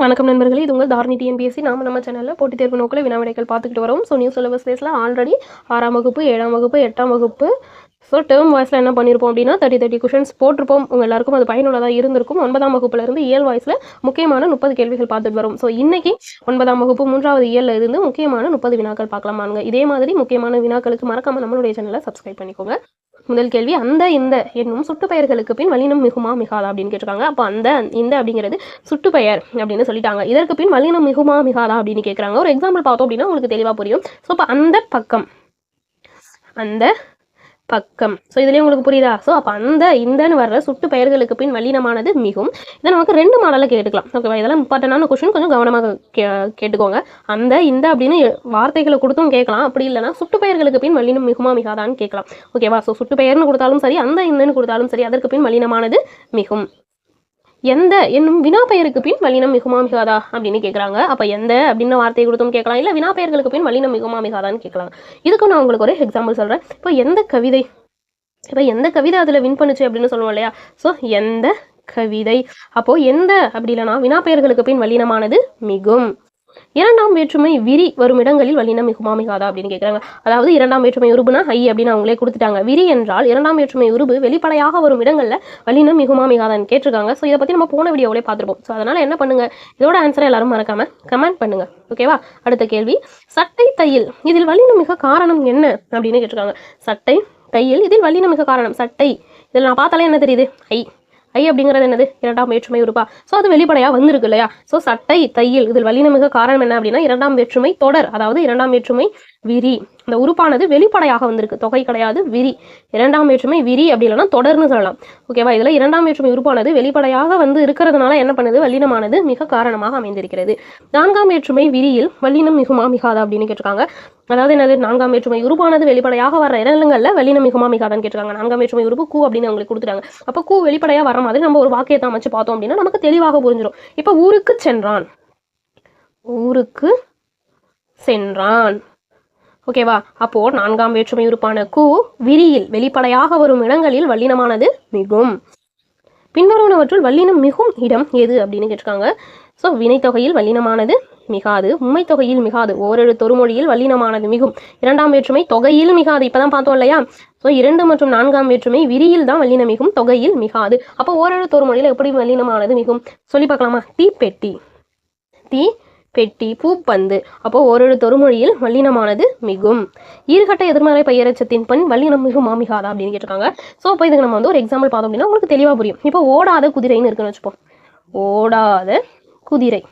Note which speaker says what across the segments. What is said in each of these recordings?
Speaker 1: வணக்கம் நண்பர்களே, இது உங்கள் தாரணி டிஎன்பிஎஸ்சி. நம்ம சேனலில் போட்டித் தேர்வு நோக்கில் வினாவிடைகள் பார்த்துக்கிட்டு வரோம். ஸோ நியூ சிலபஸ் டேஸில் ஆல்ரெடி 6ஆம் வகுப்பு 7ஆம் வகுப்பு 8ஆம் வகுப்பு ஸோ டேர்ம் வாய்ஸில் என்ன பண்ணியிருப்போம் அப்படின்னா 30 கொஷின்ஸ் போட்டிருப்போம். உங்கள் எல்லாருக்கும் அது பயனுள்ளதாக இருந்திருக்கும். 9ஆம் வகுப்புலேருந்து இயல் வாய்ஸில் முக்கியமான 30 கேள்விகள் பார்த்துட்டு வரும். ஸோ இன்னைக்கு 9ஆம் வகுப்பு 3வது இயலில் இருந்து முக்கியமான 30 வினாக்கள் பார்க்கலாமாங்க. இதே மாதிரி முக்கியமான வினாக்களுக்கு மறக்காமல் நம்மளுடைய சேனலை சப்ஸ்கிரைப் பண்ணிக்கோங்க. முதல் கேள்வி, அந்த இந்த என்னும் சுட்டுப்பெயர்களுக்கு பின் வல்லினம் மிகுமா மிகாதா அப்படின்னு கேட்டிருக்காங்க. அப்போ அந்த இந்த அப்படிங்கிறது சுட்டுப்பெயர் அப்படின்னு சொல்லிட்டாங்க. இதற்கு பின் வல்லினம் மிகுமா மிகாதா அப்படின்னு கேட்குறாங்க. ஒரு எக்ஸாம்பிள் பார்த்தோம் அப்படின்னா உங்களுக்கு தெளிவாக புரியும். ஸோ இப்போ அந்த பக்கம் ஸோ இதுலேயே உங்களுக்கு புரியுதா? ஸோ அப்போ அந்த இந்தன்னு வர்ற சுட்டு பெயர்களுக்கு பின் வல்லினமானது மிகும். இதை நமக்கு 2 மாடலில் கேட்டுக்கலாம். ஓகேவா? இதெல்லாம் இம்பார்ட்டண்டான கொஸ்டின், கொஞ்சம் கவனமாக கேட்டுக்கோங்க. அந்த இந்த அப்படின்னு வார்த்தைகளை கொடுத்தும் கேட்கலாம். அப்படி இல்லைனா சுட்டு பெயர்களுக்கு பின் வல்லினம் மிகுமா மிகாதான்னு கேட்கலாம். ஓகேவா? ஸோ சுட்டு பெயர்னு கொடுத்தாலும் சரி, அந்த இந்தன்னு கொடுத்தாலும் சரி, அதற்கு பின் வல்லினமானது மிகும். எந்த என்னும் வினா பெயருக்கு பின் வல்லினம் மிகுமா மிகாதா அப்படின்னு கேட்குறாங்க. அப்போ எந்த அப்படின்னு வார்த்தையை கொடுத்தும் கேட்கலாம், இல்லை வினா பெயர்களுக்கு பின் வல்லினம் மிகுமா மிகாதான்னு கேட்கலாம். இதுக்கு நான் உங்களுக்கு ஒரு எக்ஸாம்பிள் சொல்கிறேன். இப்போ எந்த கவிதை அதில் வின் பண்ணுச்சு அப்படின்னு சொல்லுவோம் இல்லையா? ஸோ எந்த கவிதை, அப்போது எந்த அப்படி இல்லைனா வினா பெயர்களுக்கு பின் வல்லினமானது மிகும். இரண்டாம் வேற்றுமை விரி வரும் இடங்களில் வல்லினம் மிகுமா மிகாதா அப்படின்னு கேட்குறாங்க. அதாவது இரண்டாம் வேற்றுமை உருபுனா ஐ அப்படின்னு அவங்களே கொடுத்துட்டாங்க. விரி என்றால் இரண்டாம் வேற்றுமை உருபு வெளிப்படையாக வரும் இடங்களில் வல்லினம் மிகுமா மிகாதான்னு கேட்டிருக்காங்க. ஸோ இதை பற்றி நம்ம போன வீடியோவிலே பார்த்துருப்போம். ஸோ அதனால் என்ன பண்ணுங்க, இதோட ஆன்சரை எல்லாரும் மறக்காம கமெண்ட் பண்ணுங்க. ஓகேவா? அடுத்த கேள்வி, சட்டை தையில் இதில் வல்லினம் மிக காரணம் என்ன அப்படின்னு கேட்டிருக்காங்க. சட்டை தையில் இதில் வல்லினம் மிக காரணம். சட்டை இதில் நான் பார்த்தாலே என்ன தெரியுது? ஐ அப்படிங்கிறது என்னது? இரண்டாம் வேற்றுமை உருபா. ஸோ அது வெளிப்படையாக வந்திருக்கு இல்லையா? ஸோ சட்டை தையில் இதில் வல்லினம் மிக காரணம் என்ன அப்படின்னா இரண்டாம் வேற்றுமை தொடர், அதாவது இரண்டாம் வேற்றுமை விரி. இந்த உறுப்பானது வெளிப்படையாக வந்திருக்கு, தொகை கிடையாது, விரி. இரண்டாம் வேற்றுமை விரி அப்படி இல்லைனா தொடர்னு சொல்லலாம். ஓகேவா? இதில் இரண்டாம் வேற்றுமை உறுப்பானது வெளிப்படையாக வந்து இருக்கிறதுனால என்ன பண்ணுது? வல்லினமானது மிக காரணமாக அமைந்திருக்கிறது. நான்காம் வேற்றுமை விரியில் வல்லினம் மிகுமா மிகாதா அப்படின்னு கேட்டிருக்காங்க. அதாவது என்னது? நான்காம் வேற்றுமை உறுப்பானது வெளிப்படையாக வர இடங்களில் வல்லினம் மிகுமா மிகாதான்னு கேட்டிருக்காங்க. நான்காம் வேற்றுமை உறுப்பு கூ அப்படின்னு அவங்களுக்கு கொடுத்துட்டாங்க. அப்போ கூ வெளிப்படையாக வர மாதிரி நம்ம ஒரு வாக்கியத்தை அமைச்சு பார்த்தோம் அப்படின்னா நமக்கு தெளிவாக புரிஞ்சிடும். இப்போ ஊருக்கு சென்றான். ஓகேவா? அப்போ நான்காம் வேற்றுமை உறுப்பான கு விரியில் வெளிப்படையாக வரும் இடங்களில் வல்லினமானது மிகும். பின்வருவனவற்றுள் வல்லினம் மிகும் இடம் எது அப்படின்னு கேட்டிருக்காங்க. ஸோ வினைத்தொகையில் வல்லினமானது மிகாது, உண்மை தொகையில் மிகாது, ஓரெழு தொறுமொழியில் வல்லினமானது மிகும். இரண்டாம் வேற்றுமை தொகையில் மிகாது, இப்பதான் பார்த்தோம் இல்லையா? ஸோ 2 மற்றும் 4ஆம் வேற்றுமை விரியில் தான் வல்லினம் மிகும், தொகையில் மிகாது. அப்போ ஓரெழு தொறுமொழியில் எப்படி வல்லினமானது மிகும் சொல்லி பார்க்கலாமா? பெட்டி, பூப்பந்து. அப்போ ஓரெழு தொறுமொழியில் வல்லினமானது மிகும். ஈர்கட்ட எதிர்மறை பெயரெச்சத்தின் பின் வல்லினம் மிகுமா மிகாதா அப்படின்னு கேட்டிருக்காங்க. ஸோ இப்போ இதுக்கு நம்ம வந்து ஒரு எக்ஸாம்பிள் பார்த்தோம் அப்படின்னா உங்களுக்கு தெளிவாக புரியும். இப்போ ஓடாத குதிரைன்னு இருக்குன்னு வச்சுப்போம். ஓடாத குதிரை,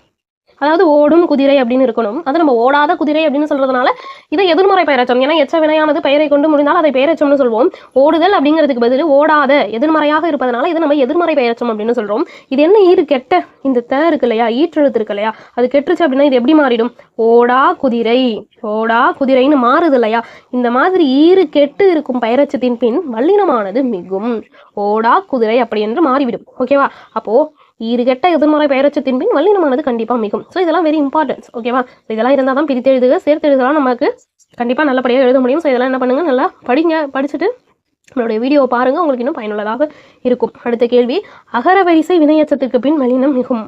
Speaker 1: அதாவது ஓடும் குதிரை அப்படின்னு இருக்கணும். அது நம்ம ஓடாத குதிரை அப்படின்னு சொல்றதுனால இதை எதிர்மறை பெயரச்சம், ஏன்னா எச்ச வினையானது பெயரை கொண்டு முடிந்தால் அதை பெயரச்சம்னு சொல்வோம். ஓடுதல் அப்படிங்கிறதுக்கு பதில் ஓடாத எதிர்மறையாக இருப்பதனால இதை நம்ம எதிர்மறை பெயரச்சம் அப்படின்னு சொல்றோம். இது என்ன? ஈறு கெட்ட இந்த த இருக்கு இல்லையா, ஈற்றெழுத்து இருக்கு இல்லையா, அது கெட்டுருச்சு அப்படின்னா இது எப்படி மாறிடும்? ஓடா குதிரைன்னு மாறுது இல்லையா? இந்த மாதிரி ஈறு கெட்டு இருக்கும் பெயரச்சத்தின் பின் வல்லினமானது மிகும். ஓடா குதிரை அப்படி என்று மாறிவிடும். ஓகேவா? அப்போ ஈறுகெட்ட எதிர்மறை பெயரச்சத்தின் பின் வல்லினமானது கண்டிப்பாக மிகும். ஸோ இதெல்லாம் வெரி இம்பார்ட்டன்ஸ். ஓகேவா? இதெல்லாம் இருந்தால் தான் பிரித்து எழுதுக, சேர்த்து எழுதலாம் நமக்கு கண்டிப்பாக நல்லபடியாக எழுத முடியும். ஸோ இதெல்லாம் என்ன பண்ணுங்க, நல்லா படிச்சுட்டு நம்மளுடைய வீடியோவை பாருங்கள், உங்களுக்கு இன்னும் பயனுள்ளதாக இருக்கும். அடுத்த கேள்வி, அகர வரிசை வினையச்சத்துக்கு பின் வல்லினம் மிகும்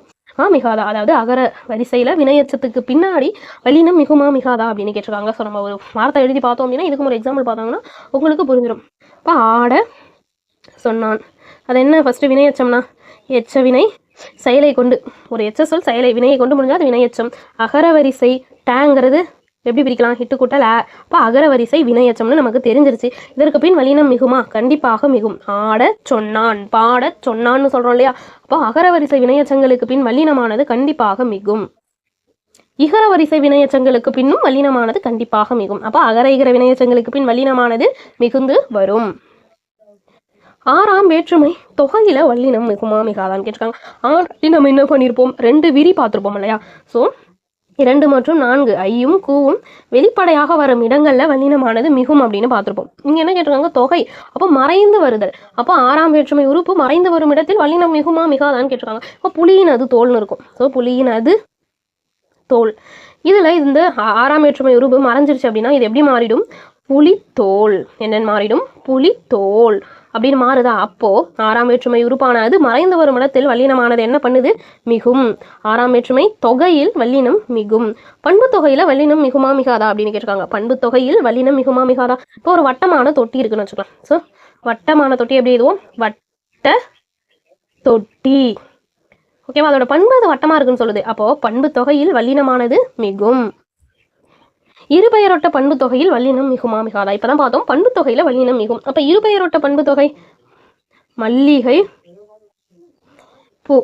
Speaker 1: மிகாதா. அதாவது அகர வரிசையில் வினையச்சத்துக்கு பின்னாடி வல்லினம் மிகுமா மிகாதா அப்படின்னு கேட்டிருக்காங்க. ஸோ நம்ம ஒரு வார்த்தை எழுதி பார்த்தோம் அப்படின்னா இதுக்கு ஒரு எக்ஸாம்பிள் பார்த்தோம்னா உங்களுக்கு புரிஞ்சிடும். இப்போ ஆட சொன்னான், அது என்ன? ஃபஸ்ட்டு வினையச்சம்னா எச்ச வினை செயலை கொண்டு, ஒரு எச்ச சொல் செயலை வினையை கொண்டு முடிஞ்சால் அது வினையச்சம். அகரவரிசை டேங்கிறது எப்படி பிரிக்கலாம்? ஹிட்டு கூட்டல் ஆ. அப்போ அகரவரிசை வினையச்சம்னு நமக்கு தெரிஞ்சிருச்சு. இதற்கு பின் வல்லினம் மிகுமா? கண்டிப்பாக மிகும். ஆட சொன்னான், பாட சொன்னான்னு சொல்கிறோம் இல்லையா? அப்போ அகரவரிசை வினையச்சங்களுக்கு பின் வல்லினமானது கண்டிப்பாக மிகும். இகர வரிசை வினையச்சங்களுக்கு பின்னும் வல்லினமானது கண்டிப்பாக மிகும். அப்போ அகர இகர வினையச்சங்களுக்கு பின் வல்லினமானது மிகுந்து வரும். 6ஆம் வேற்றுமை தொகையில வல்லினம் மிகுமா மிகாதான்னு கேட்டிருக்காங்க. ஆல்ரெடி நம்ம என்ன பண்ணியிருப்போம்? 2 விரி பார்த்துருப்போம் இல்லையா? ஸோ 2 மற்றும் 4 ஐயும் கூவும் வெளிப்படையாக வரும் இடங்கள்ல வல்லினமானது மிகும் அப்படின்னு பார்த்துருப்போம். இங்க என்ன கேட்டிருக்காங்க? தொகை. அப்போ மறைந்து வருதல். அப்போ 6ஆம் வேற்றுமை உறுப்பு மறைந்து வரும் இடத்தில் வல்லினம் மிகுமா மிகாதான்னு கேட்டிருக்காங்க. இப்போ புலியினது தோல்னு இருக்கும். ஸோ புலியினது தோல். இதுல இந்த 6ஆம் வேற்றுமை உறுப்பு மறைஞ்சிருச்சு அப்படின்னா இது எப்படி மாறிடும்? புலித்தோல். என்னன்னு மாறிடும்? புலித்தோல். அப்படின்னு மாறுதா, அப்போ ஆறாம் வேற்றுமை உறுப்பானது மறைந்து வரும் இடத்தில் வல்லினமானது என்ன பண்ணுது, மிகும். ஆறாம் வேற்றுமை தொகையில் வல்லினம் மிகும். பண்பு தொகையில வல்லினம் மிகுமா மிகாதா அப்படின்னு கேட்டிருக்காங்க. பண்பு தொகையில் வல்லினம் மிகுமா மிகாதா. இப்போ ஒரு வட்டமான தொட்டி இருக்குன்னு வச்சுக்கலாம். ஸோ வட்டமான தொட்டி எப்படி எழுதுவோம், வட்ட தொட்டி. ஓகேவா, அதோட பண்பு அது வட்டமா இருக்குன்னு சொல்லுது. அப்போ பண்பு தொகையில் வல்லினமானது மிகும். இருபெயரொட்ட பண்பு தொகையில் வல்லினம் மிகுமா மிகாதா. இப்பதான் பார்த்தோம் பண்பு தொகையில வல்லினம் மிகும். அப்ப இருபெயரொட்ட பண்பு தொகை மல்லிகை பூ.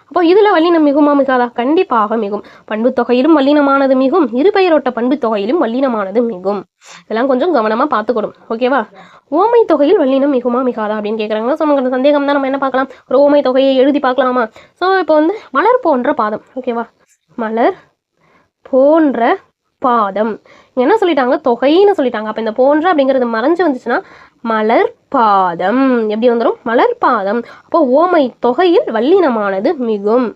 Speaker 1: அப்போ இதுல வல்லினம் மிகுமா மிகாதா, கண்டிப்பாக மிகும். பண்பு தொகையிலும் வல்லினமானது மிகும், இருபெயரொட்ட பண்பு தொகையிலும் வல்லினமானது மிகும். இதெல்லாம் கொஞ்சம் கவனமா பார்த்துக்கணும். ஓகேவா, ஓமை தொகையில் வல்லினம் மிகுமா மிகாதா அப்படின்னு கேட்குறாங்க. ஸோ நமக்கு சந்தேகம் தான், நம்ம என்ன பார்க்கலாம், ஒரு ஓமை தொகையை எழுதி பார்க்கலாமா. ஸோ இப்போ வந்து மலர் போன்ற பாதம். ஓகேவா, மலர் போன்ற பாதம் என்ன சொல்லிட்டாங்க, தொகைன்னு சொல்லிட்டாங்க. அப்ப இந்த போன்ற அப்படிங்கிறது மறைஞ்சு வந்துச்சுன்னா மலர் பாதம் எப்படி வந்துடும், மலர் பாதம். அப்போ ஓமை தொகையில் வல்லினமானது மிகும்.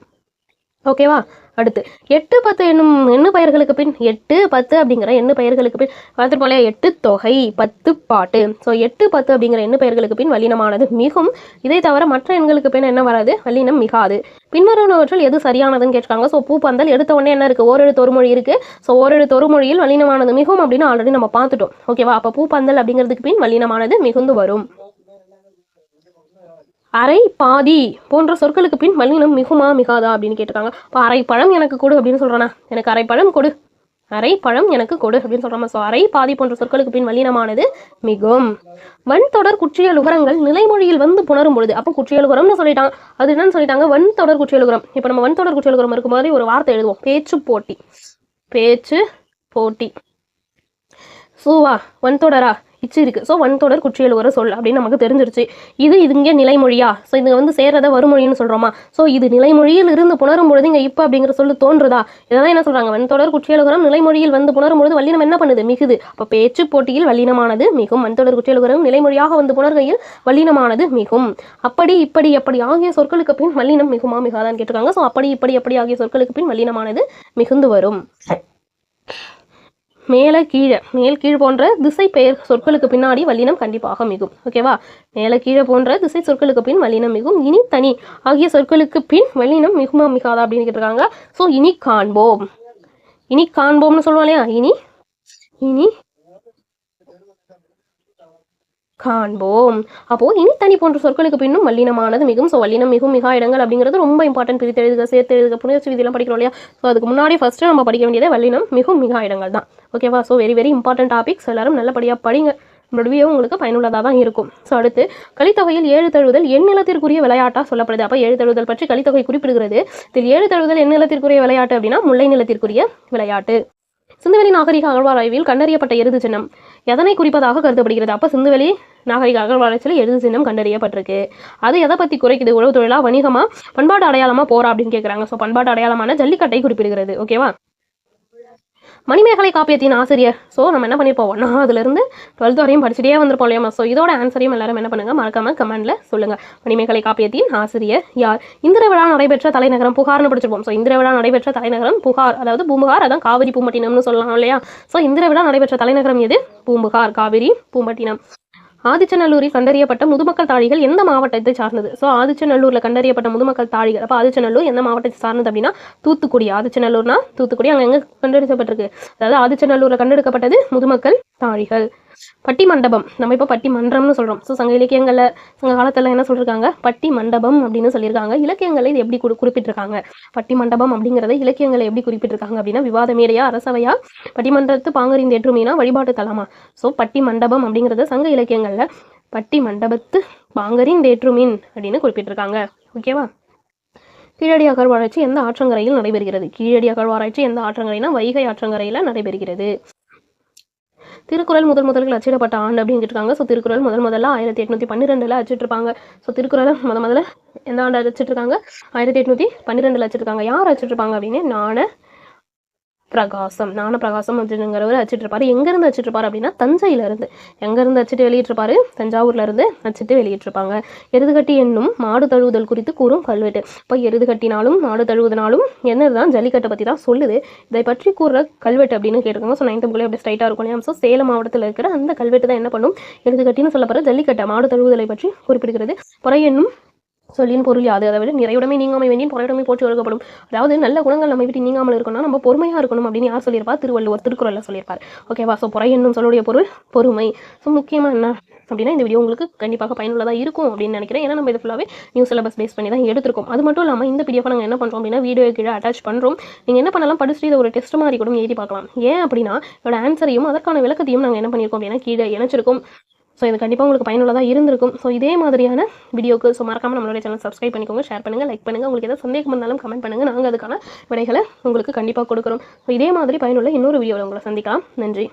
Speaker 1: ஓகேவா, அடுத்து 8, 10 என்னும் எண்ணு பெயர்களுக்கு பின் 8, 10 அப்படிங்கிற எண்ணு பெயர்களுக்கு பின் பார்த்துட்டு போல 8 தொகை 10 பாட்டு. ஸோ 8, 10 அப்படிங்கிற எண்ணு பெயர்களுக்கு பின் வல்லினமானது மிகும். இதை தவிர மற்ற எண்களுக்கு பின் என்ன வராது, வல்லினம் மிகாது. பின்வருவனவற்றில் எது சரியானதுன்னு கேட்காங்க. ஸோ பூப்பந்தல் எடுத்த உடனே என்ன இருக்கு, ஓரெழுத்து ஒரு மொழி இருக்கு. ஸோ ஓரெழுத்து ஒரு மொழியில் வல்லினமானது மிகும் அப்படின்னு ஆல்ரெடி நம்ம பார்த்துட்டோம். ஓகேவா, அப்போ பூப்பந்தல் அப்படிங்கிறதுக்கு பின் வல்லினமானது மிகுந்து வரும். அரை பாதி போன்ற சொற்களுக்கு பின் வல்லினம் மிகுமா மிகாதா அப்படின்னு கேட்டிருக்காங்க. இப்போ அரை பழம் எனக்கு கொடு அப்படின்னு சொல்றானா, எனக்கு அரை பழம் கொடு, அரை பழம் எனக்கு கொடு அப்படின்னு சொல்றாமா. ஸோ அரை பாதி போன்ற சொற்களுக்கு பின் வல்லினமானது மிகும். வன் தொடர் குற்றியல் உகரங்கள் நிலைமொழியில் வந்து புணரும் பொழுது, அப்போ குற்றியல் உகரம்னு சொல்லிட்டாங்க. அது என்னன்னு சொல்லிட்டாங்க, வன் தொடர் குற்றியல் உகரம். இப்போ நம்ம வன் தொடர் குற்றியல் உகரம் இருக்கும் போது ஒரு வார்த்தை எழுதுவோம், பேச்சு போட்டி. பேச்சு போட்டி. சூவா வன் தொடரா இச்சு இருக்கு. ஸோ வன் தொடர் குற்றியல் உகர சொல் அப்படின்னு நமக்கு தெரிஞ்சிருச்சு. இது இங்கே நிலைமொழியா, ஸோ இது வந்து சேர்றத வருமொழின்னு சொல்றோமா. ஸோ இது நிலைமொழியில் இருந்து புணரும் பொழுது இங்க இப்ப அப்படிங்கிற சொல்லு தோன்றுதா. இதெல்லாம் என்ன சொல்றாங்க, வன் தொடர் குற்றியல் உகரம் நிலைமொழியில் வந்து புணரும் பொழுது வல்லினம் என்ன பண்ணுது, மிகுது. அப்ப பேச்சு போட்டியில் வல்லினமானது மிகும். வன் தொடர் குற்றியல் உகரம் நிலைமொழியாக வந்து புணர்கையில் வல்லினமானது மிகும். அப்படி இப்படி எப்படி ஆகிய சொற்களுக்கு பின் வல்லினம் மிகுமா மிகாதான்னு கேட்டிருக்காங்க. ஸோ அப்படி இப்படி எப்படி ஆகிய சொற்களுக்கு பின் வல்லினமானது மிகுந்து வரும். மேல கீழே, மேல் கீழ் போன்ற திசை பெயர் சொற்களுக்கு பின்னாடி வல்லினம் கண்டிப்பாக மிகும். ஓகேவா, மேல கீழே போன்ற திசை சொற்களுக்கு பின் வல்லினம் மிகும். இனி தனி ஆகிய சொற்களுக்கு பின் வல்லினம் மிகுமா மிகாதா அப்படின்னு கேட்டிருக்காங்க. ஸோ இனி காண்போம், இனி காண்போம்னு சொல்லுவோம் இல்லையா, இனி இனி காண்போம். அப்போ இனி தனி போன்ற சொற்களுக்கு பின்னும் வல்லினமானது மிகும். ஸோ வல்லினம் மிகும் மிகா இடங்கள் அப்படிங்கிறது ரொம்ப இம்பார்ட்டன்ட். பிரித்து எழுதுக, சேர்த்து எழுதுக, புணர்ச்சி விதியெல்லாம் படிக்கிறோம் இல்லையா. ஸோ அதுக்கு முன்னாடி ஃபர்ஸ்ட் நம்ம படிக்க வேண்டியது வல்லினம் மிகும் மிகா இடங்கள் தான். ஓகேவா, so very very important topics. எல்லாரும் நல்லபடியாக படிங்க. நம்மளோட வீடியோ உங்களுக்கு பயனுள்ளதாக தான் இருக்கும். ஸோ அடுத்து கலித்தொகையில் 7 தழுவுதல் எண்ணிலத்திற்குரிய விளையாட்டாக சொல்லப்படுது. அப்போ 7 தழுவுதல் பற்றி கலித்தொகை குறிப்பிடுகிறது. இதில் 7 தழுவுதல் எண்ணிலத்திற்குரிய விளையாட்டு அப்படின்னா முல்லை நிலத்திற்குரிய விளையாட்டு. சிந்துவெளி நாகரிக அகழ்வாராய்வில் கண்டறியப்பட்ட எருது சின்னம் எதனை குறிப்பதாக கருதப்படுகிறது. அப்போ சிந்துவெளி நாகரிக அகழ்வாராய்ச்சியில் எருது சின்னம் கண்டறியப்பட்டிருக்கு. அது எதை பற்றி குறைக்குது, உழவு தொழிலா, வணிகமா, பண்பாட்டு அடையாளமா, போரா அப்படின்னு கேட்குறாங்க. ஸோ பண்பாட்டு அடையாளமான ஜல்லிக்கட்டை குறிப்பிடுகிறது. ஓகேவா, மணிமேகலை காப்பியத்தின் ஆசிரியர். ஸோ நம்ம என்ன பண்ணியிருப்போம், 1ஆவதுலேருந்து 12th வரையும் படிச்சுட்டே வந்திருப்போம் இல்லையா. ஸோ இதோட ஆன்சரையும் எல்லாரும் என்ன பண்ணுங்க, மறக்காம கமெண்ட்ல சொல்லுங்க. மணிமேகலை காப்பியத்தின் ஆசிரியர் யார். இந்திர விழா நடைபெற்ற தலைநகரம் புகார்னு படிச்சிருப்போம். ஸோ இந்திர விழா நடைபெற்ற தலைநகரம் புகார், அதாவது பூம்புகார். அதான் காவிரி பூம்பட்டினம்னு சொல்லலாம் இல்லையா. ஸோ இந்திர விழா நடைபெற்ற தலைநகரம் எது, பூம்புகார், காவிரி பூம்பட்டினம். ஆதிச்சநல்லூரில் கண்டறியப்பட்ட முதுமக்கள் தாழிகள் எந்த மாவட்டத்தை சார்ந்தது. ஸோ ஆதிச்சநல்லூரில் கண்டறியப்பட்ட முதுமக்கள் தாழிகள். அப்போ ஆதிச்சநல்லூர் எந்த மாவட்டத்தை சார்ந்தது அப்படின்னா தூத்துக்குடி. ஆதிச்சநல்லூர்னா தூத்துக்குடி. அங்கே எங்கே கண்டெடுக்கப்பட்டிருக்கு, அதாவது ஆதிச்சநல்லூரில் கண்டெடுக்கப்பட்டது முதுமக்கள் தாழிகள். பட்டி மண்டபம், நம்ம இப்போ பட்டி மன்றம்னு சொல்கிறோம். ஸோ சங்க இலக்கியங்களில் சங்க காலத்தில் என்ன சொல்லியிருக்காங்க, பட்டி மண்டபம் அப்படின்னு சொல்லியிருக்காங்க. இலக்கியங்களை இது எப்படி குறிப்பிட்டிருக்காங்க, பட்டி மண்டபம் அப்படிங்கிறத இலக்கியங்களை எப்படி குறிப்பிட்டிருக்காங்க அப்படின்னா விவாத மேடையா, அரசவையா, பட்டிமன்றத்து பாங்கரின் ஏற்றுமீனா, வழிபாட்டு தலமா. ஸோ பட்டி மண்டபம் அப்படிங்கிறத சங்க இலக்கியங்களில் பட்டி மண்டபத்து பாங்கரின் வேற்றுமீன் அப்படின்னு குறிப்பிட்டிருக்காங்க. ஓகேவா, கீழடி அகழ்வாராய்ச்சி எந்த ஆற்றங்கரையில் நடைபெறுகிறது. கீழடி அகழ்வாராய்ச்சி எந்த ஆற்றங்கரைனா வைகை ஆற்றங்கரையில் நடைபெறுகிறது. திருக்குறள் முதல்கள் அச்சிடப்பட்ட ஆண்டு அப்படின்னு கேட்டிருக்காங்க. ஸோ திருக்குறள் முதல்ல 1812 அச்சிட்டிருப்பாங்க. ஸோ திருக்குறளை முதல்ல எந்த ஆண்டு அச்சிட்டிருக்காங்க, 1812 அச்சிட்டிருக்காங்க. யார் அச்சிட்டிருப்பாங்க அப்படின்னு பிரகாசம். ஞானப்பிரகாசம் அப்படிங்கிறவர் அச்சிட்டிருப்பாரு. எங்கேருந்து அச்சிட்டிருப்பாரு அப்படின்னா தஞ்சையிலேருந்து. எங்கேருந்து அச்சிட்டு வெளியிட்டிருப்பாரு? தஞ்சாவூர்லேருந்து அச்சிட்டு வெளியிட்டிருப்பாங்க. எருதுகட்டி என்னும் மாடு தழுவுதல் குறித்து கூறும் கல்வெட்டு. இப்போ எருதுகட்டினாலும் மாடு தழுவுதனாலும் என்னதுதான் ஜல்லிக்கட்டை பற்றி தான் சொல்லுது. இதை பற்றி கூறுற கல்வெட்டு அப்படின்னு கேட்டிருக்காங்க. ஸோ 9th புக்கில் அப்படி ஸ்ட்ரைட்டாக இருக்கும் இல்லையா? ஸோ சேலம் மாவட்டத்தில் இருக்கிற அந்த கல்வெட்டு தான் என்ன பண்ணும்? எருதுகட்டின்னு சொல்லப்படுற ஜல்லிக்கட்டை மாடு தழுவுதலை பற்றி குறிப்பிடுகிறது. பொறை என்னும் சொல்லின் பொருள் யாது? அதாவது நிறையுடைமை நீங்காமை வேண்டின் பொறையுடைமை போற்றி ஒழுக்கப்படும். அதாவது நல்ல குணங்கள் நம்ம விட்டு நீங்காமல் இருக்கணும்னா நம்ம பொறுமையாக இருக்கணும் அப்படின்னு யார் சொல்லியிருப்பா? திருவள்ளுவர் திருக்குறளில் சொல்லியிருப்பார். ஓகேவா? ஸோ பொறை என்னும் சொல்லுடைய பொருள் பொறுமை. ஸோ முக்கியமாக என்ன அப்படின்னா இந்த வீடியோ உங்களுக்கு கண்டிப்பாக பயனுள்ளதாக இருக்கும் அப்படின்னு நினைக்கிறேன். ஏன்னா நம்ம இது ஃபுல்லாகவே நியூ சிலபஸ் பேஸ் பண்ணி தான் எடுத்திருக்கோம். அது மட்டும் இல்லாமல் இந்த பிடிஎஃப் நாங்கள் என்ன பண்ணுறோம் அப்படின்னா வீடியோ கீழே அட்டாச் பண்ணுறோம். நீங்கள் என்ன பண்ணலாம்? படிச்சுட்டு இதை ஒரு டெஸ்ட் மாதிரி கூட எழுதி பார்க்கலாம். ஏன் அப்படின்னா இதோட ஆன்சரையும் அதற்கான விளக்கத்தையும் நாங்கள் என்ன பண்ணியிருக்கோம் அப்படின்னா கீழே இணைச்சிருக்கோம். ஸோ இது கண்டிப்பாக உங்களுக்கு பயனுள்ளதாக இருந்திருக்கும். ஸோ இதே மாதிரியான வீடியோக்கு மறக்காமல் நம்மளுடைய சேனல் சப்ஸ்கிரைப் பண்ணிக்கோங்க, ஷேர் பண்ணுங்கள், லைக் பண்ணுங்கள். உங்களுக்கு எதாவது சந்தேகம் இருந்தாலும் கமெண்ட் பண்ணுங்கள். நாங்கள் அதுக்கான விடைகளை உங்களுக்கு கண்டிப்பாக கொடுக்குறோம். ஸோ இதே மாதிரி பயனுள்ள இன்னொரு வீடியோவில் உங்களை சந்திக்கலாம். நன்றி.